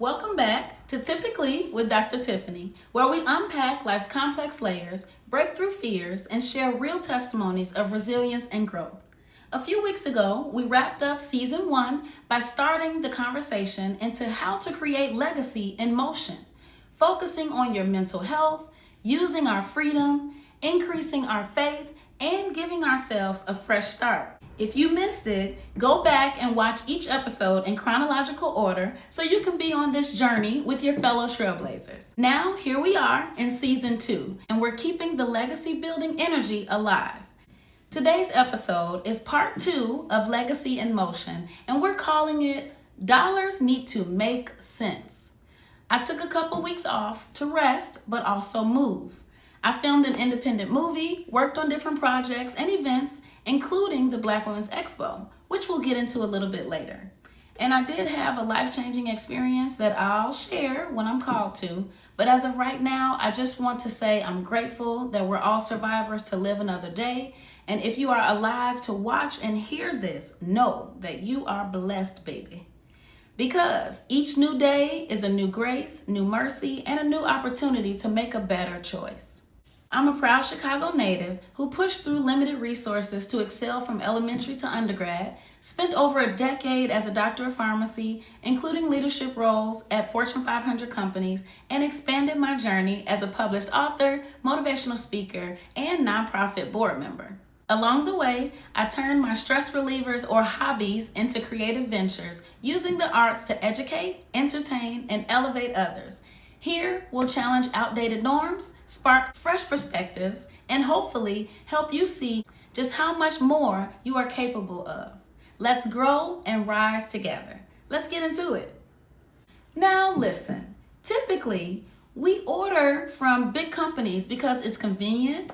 Welcome back to Typically with Dr. Tiffany, where we unpack life's complex layers, break through fears, and share real testimonies of resilience and growth. A few weeks ago, we wrapped up season 1 by starting the conversation into how to create legacy in motion, focusing on your mental health, using our freedom, increasing our faith, and giving ourselves a fresh start. If you missed it, go back and watch each episode in chronological order so you can be on this journey with your fellow Trailblazers. Now, here we are in season 2, and we're keeping the legacy building energy alive. Today's episode is part 2 of Legacy in Motion, and we're calling it Dollars Need to Make Sense. I took a couple weeks off to rest, but also move. I filmed an independent movie, worked on different projects and events, including the Black Women's Expo, which we'll get into a little bit later. And I did have a life-changing experience that I'll share when I'm called to, but as of right now, I just want to say I'm grateful that we're all survivors to live another day, and if you are alive to watch and hear this, know that you are blessed, baby. Because each new day is a new grace, new mercy, and a new opportunity to make a better choice. I'm a proud Chicago native who pushed through limited resources to excel from elementary to undergrad, spent over a decade as a doctor of pharmacy, including leadership roles at Fortune 500 companies, and expanded my journey as a published author, motivational speaker, and nonprofit board member. Along the way, I turned my stress relievers or hobbies into creative ventures, using the arts to educate, entertain, and elevate others. Here, we'll challenge outdated norms, spark fresh perspectives, and hopefully help you see just how much more you are capable of. Let's grow and rise together. Let's get into it. Now listen, typically we order from big companies because it's convenient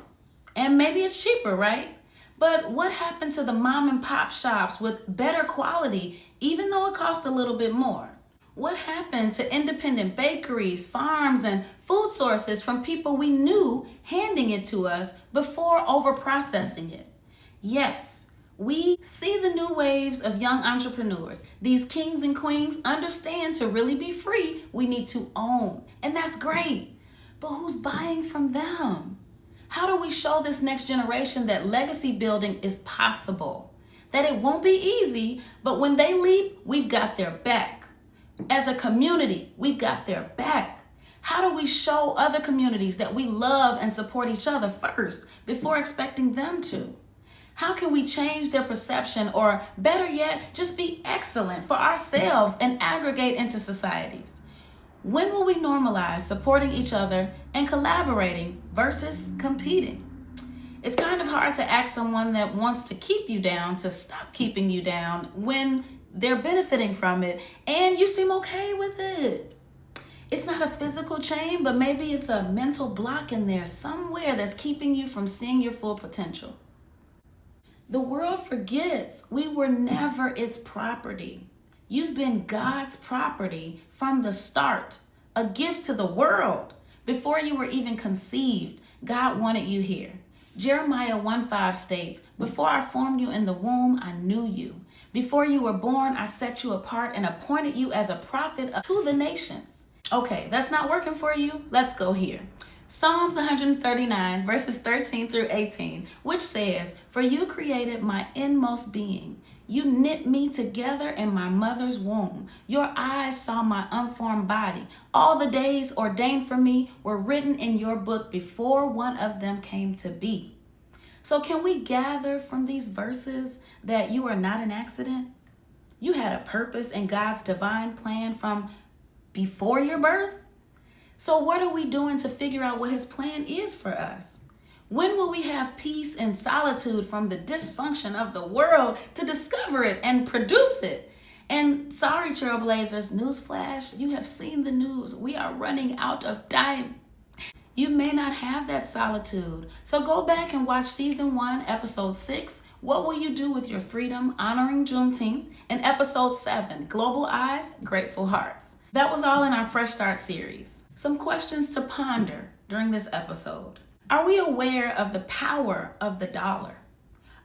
and maybe it's cheaper, right? But what happened to the mom and pop shops with better quality, even though it costs a little bit more? What happened to independent bakeries, farms, and food sources from people we knew handing it to us before overprocessing it? Yes, we see the new waves of young entrepreneurs. These kings and queens understand to really be free, we need to own. And that's great. But who's buying from them? How do we show this next generation that legacy building is possible? That it won't be easy, but when they leap, we've got their back. As a community, we've got their back. How do we show other communities that we love and support each other first before expecting them to? How can we change their perception, or better yet, just be excellent for ourselves and aggregate into societies? When will we normalize supporting each other and collaborating versus competing? It's kind of hard to ask someone that wants to keep you down to stop keeping you down when they're benefiting from it and you seem okay with it. It's not a physical chain, but maybe it's a mental block in there somewhere that's keeping you from seeing your full potential. The world forgets we were never its property. You've been God's property from the start, a gift to the world. Before you were even conceived, God wanted you here. Jeremiah 1:5 states, "Before I formed you in the womb, I knew you. Before you were born, I set you apart and appointed you as a prophet to the nations." Okay, that's not working for you? Let's go here. Psalms 139 verses 13 through 18, which says, "For you created my inmost being. You knit me together in my mother's womb. Your eyes saw my unformed body. All the days ordained for me were written in your book before one of them came to be." So can we gather from these verses that you are not an accident? You had a purpose in God's divine plan from before your birth? So what are we doing to figure out what his plan is for us? When will we have peace and solitude from the dysfunction of the world to discover it and produce it? And sorry, Trailblazers, newsflash, you have seen the news. We are running out of time. You may not have that solitude. So go back and watch season 1, episode 6, What Will You Do With Your Freedom, Honoring Juneteenth, and episode 7, Global Eyes, Grateful Hearts. That was all in our Fresh Start series. Some questions to ponder during this episode. Are we aware of the power of the dollar?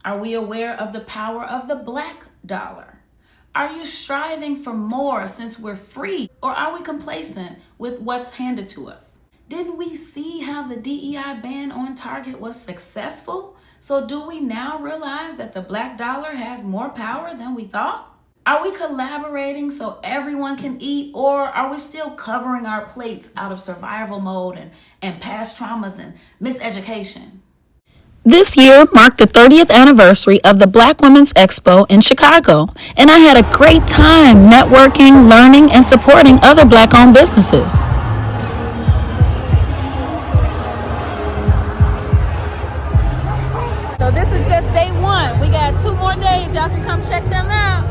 Are we aware of the power of the Black dollar? Are you striving for more since we're free? Or are we complacent with what's handed to us? Didn't we see how the DEI ban on Target was successful? So do we now realize that the black dollar has more power than we thought? Are we collaborating so everyone can eat, or are we still covering our plates out of survival mode and past traumas and miseducation? This year marked the 30th anniversary of the Black Women's Expo in Chicago, and I had a great time networking, learning, and supporting other Black-owned businesses. So this is just day one. We got 2 more days. Y'all can come check them out.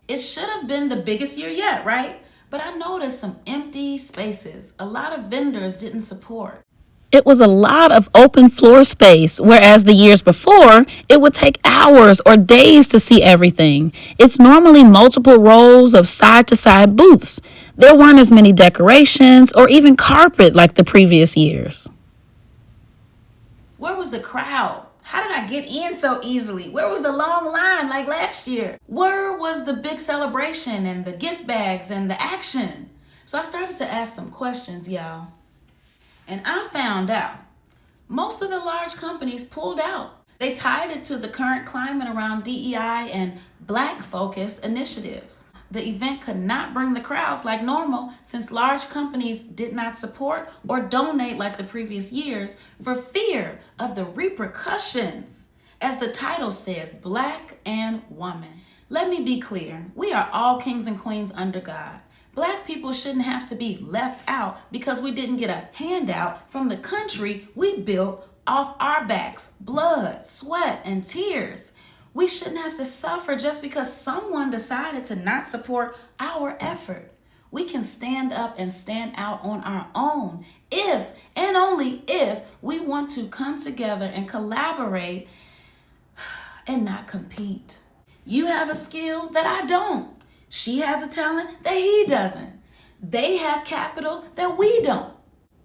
It should have been the biggest year yet, right? But I noticed some empty spaces. A lot of vendors didn't support. It was a lot of open floor space, whereas the years before, it would take hours or days to see everything. It's normally multiple rows of side-to-side booths. There weren't as many decorations or even carpet like the previous years. Where was the crowd? How did I get in so easily? Where was the long line like last year? Where was the big celebration and the gift bags and the action? So I started to ask some questions, y'all. And I found out most of the large companies pulled out. They tied it to the current climate around DEI and Black-focused initiatives. The event could not bring the crowds like normal since large companies did not support or donate like the previous years for fear of the repercussions. As the title says, Black and Woman. Let me be clear, we are all kings and queens under God. Black people shouldn't have to be left out because we didn't get a handout from the country we built off our backs, blood, sweat, and tears. We shouldn't have to suffer just because someone decided to not support our effort. We can stand up and stand out on our own if, and only if, we want to come together and collaborate and not compete. You have a skill that I don't. She has a talent that he doesn't. They have capital that we don't.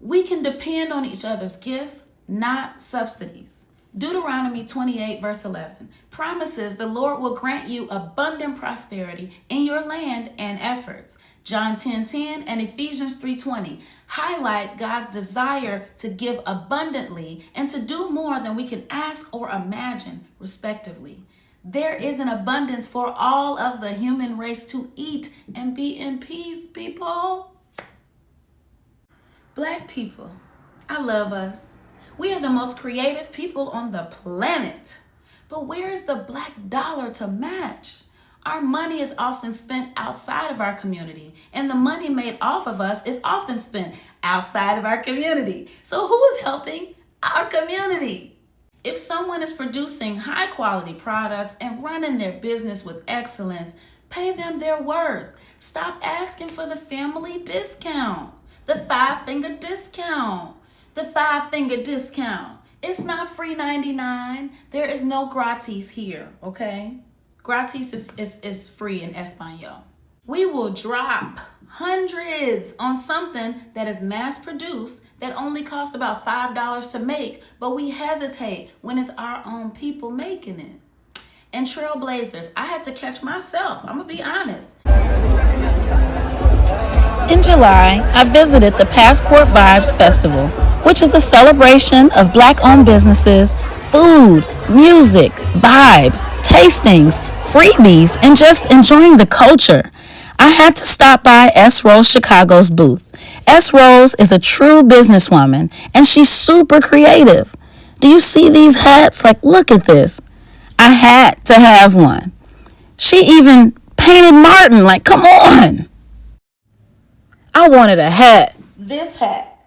We can depend on each other's gifts, not subsidies. Deuteronomy 28 verse 11 promises the Lord will grant you abundant prosperity in your land and efforts. John 10:10 and Ephesians 3:20 highlight God's desire to give abundantly and to do more than we can ask or imagine, respectively. There is an abundance for all of the human race to eat and be in peace, people. Black people, I love us. We are the most creative people on the planet. But where is the black dollar to match? Our money is often spent outside of our community, and the money made off of us is often spent outside of our community. So who is helping our community? If someone is producing high quality products and running their business with excellence, pay them their worth. Stop asking for the family discount, the 5-finger discount, the 5-finger discount. It's not free 99. There is no gratis here, okay? Gratis is free in Espanol. We will drop hundreds on something that is mass produced that only costs about $5 to make, but we hesitate when it's our own people making it. And Trailblazers, I had to catch myself. I'm gonna be honest. In July, I visited the Passport Vibes Festival, which is a celebration of Black-owned businesses, food, music, vibes, tastings, freebies, and just enjoying the culture. I had to stop by S. Rose Chicago's booth. S. Rose is a true businesswoman, and she's super creative. Do you see these hats? Like, look at this. I had to have one. She even painted Martin. Like, come on. I wanted a hat. This hat.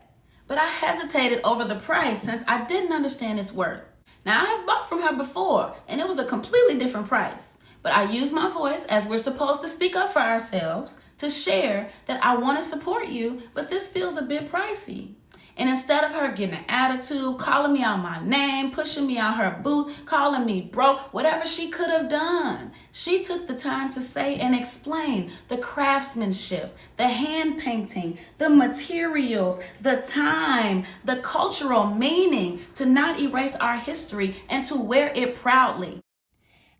But I hesitated over the price since I didn't understand its worth. Now, I have bought from her before, and it was a completely different price. But I use my voice, as we're supposed to speak up for ourselves, to share that I want to support you, but this feels a bit pricey. And instead of her getting an attitude, calling me out my name, pushing me out her booth, calling me broke, whatever she could have done, she took the time to say and explain the craftsmanship, the hand painting, the materials, the time, the cultural meaning, to not erase our history and to wear it proudly.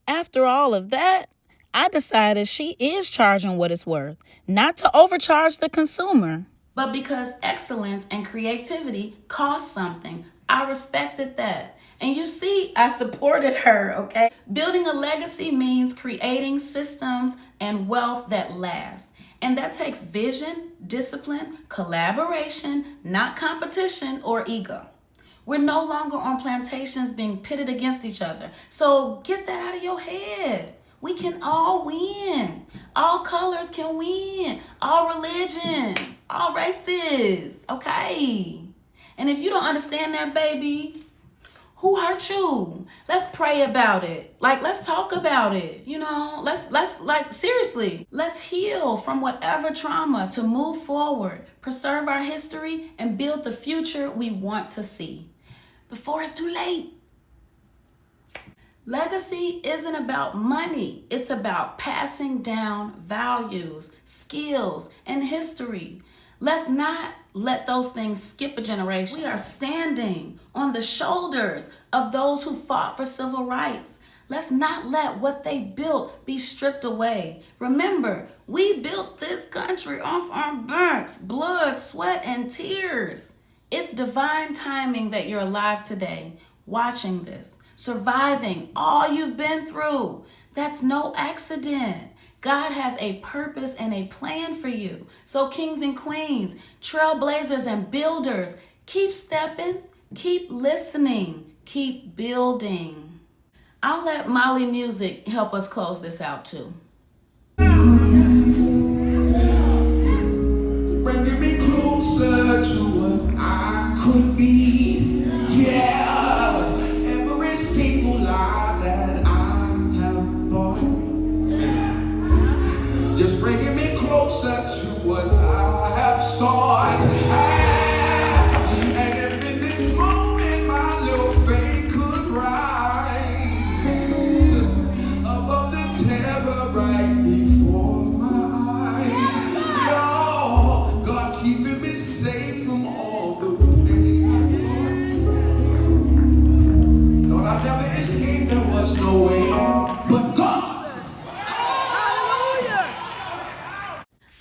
After all of that, I decided she is charging what it's worth, not to overcharge the consumer. But because excellence and creativity cost something, I respected that. And you see, I supported her, okay? Building a legacy means creating systems and wealth that last. And that takes vision, discipline, collaboration, not competition or ego. We're no longer on plantations being pitted against each other. So get that out of your head. We can all win. All colors can win. All religions, all races, okay? And if you don't understand that, baby, who hurt you? Let's pray about it. Like, let's talk about it. Let's like, seriously, let's heal from whatever trauma to move forward, preserve our history, and build the future we want to see before it's too late. Legacy isn't about money. It's about passing down values, skills, and history. Let's not let those things skip a generation. We are standing on the shoulders of those who fought for civil rights. Let's not let what they built be stripped away. Remember, we built this country off our backs, blood, sweat, and tears. It's divine timing that you're alive today, watching this, surviving all you've been through. That's no accident. God has a purpose and a plan for you. So kings and queens, trailblazers and builders, keep stepping, keep listening, keep building. I'll let Molly Music help us close this out too. Bringing me closer to what I could be. Yeah, every single lie that I have bought, just bringing me closer to what I have sought. And if in this moment my little faith could rise above the terror right before my eyes, yo, God keeping me safe from all the pain I thought I'd never escape. There was no way, but God.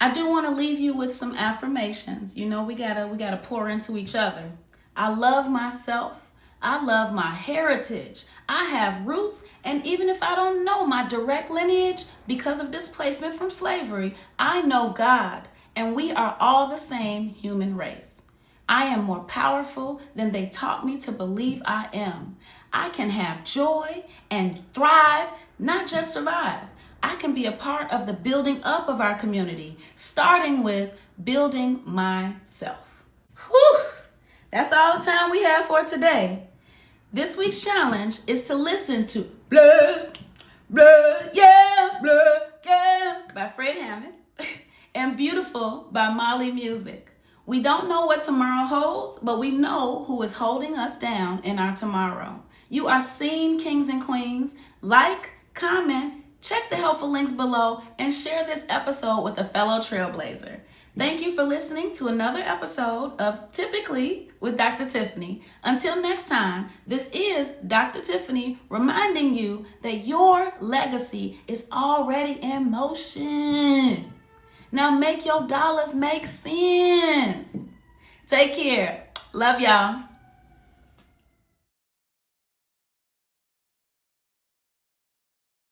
I do want to leave you with some affirmations. We gotta pour into each other. I love myself. I love my heritage. I have roots, and even if I don't know my direct lineage because of displacement from slavery, I know God, and we are all the same human race. I am more powerful than they taught me to believe I am. I can have joy and thrive, not just survive. I can be a part of the building up of our community, starting with building myself. Whew! That's all the time we have for today. This week's challenge is to listen to Blood, Blood, yeah, Blood, yeah by Hammond and Beautiful by Molly Music. We don't know what tomorrow holds, but we know who is holding us down in our tomorrow. You are seen, kings and queens. Like, comment, check the helpful links below, and share this episode with a fellow trailblazer. Thank you for listening to another episode of Typically with Dr. Tiffany. Until next time, this is Dr. Tiffany reminding you that your legacy is already in motion. Now make your dollars make sense. Take care. Love y'all.